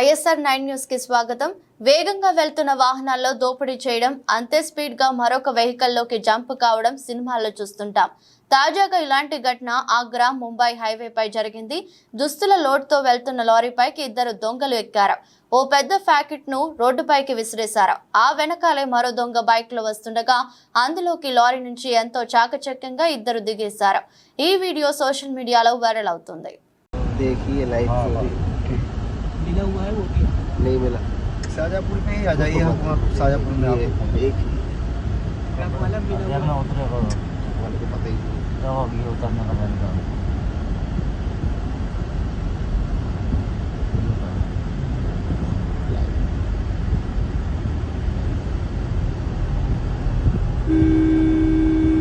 ISR9 news కి స్వాగతం. వేగంగా వెళ్తున్న వాహనాల్లో దోపిడీ చేయడం, అంతే స్పీడ్ గా మరొక వెహికల్లోకి జంప్ కావడం సినిమాల్లో చూస్తుంటాం. తాజాగా ఇలాంటి ఘటన ఆగ్రా ముంబై హైవేపై జరిగింది. దుస్తుల లోడ్తో వెళ్తున్న లారీపైకి ఇద్దరు దొంగలు ఎక్కారు. ఓ పెద్ద ప్యాకెట్ ను రోడ్డుపైకి విసిరేశారు. ఆ వెనకాలే మరో దొంగ బైక్ లో వస్తుండగా అందులోకి లారీ నుంచి ఎంతో చాకచక్యంగా ఇద్దరు దిగేశారు. ఈ వీడియో సోషల్ మీడియాలో వైరల్ అవుతుంది. मिला हुआ है वो भी नहीं मिला। शाजापुर में ही आ जाइए, हम शाजापुर में एक ही ट्रक वाला मिला हुआ है। वाले को पता ही नहीं। उतरने का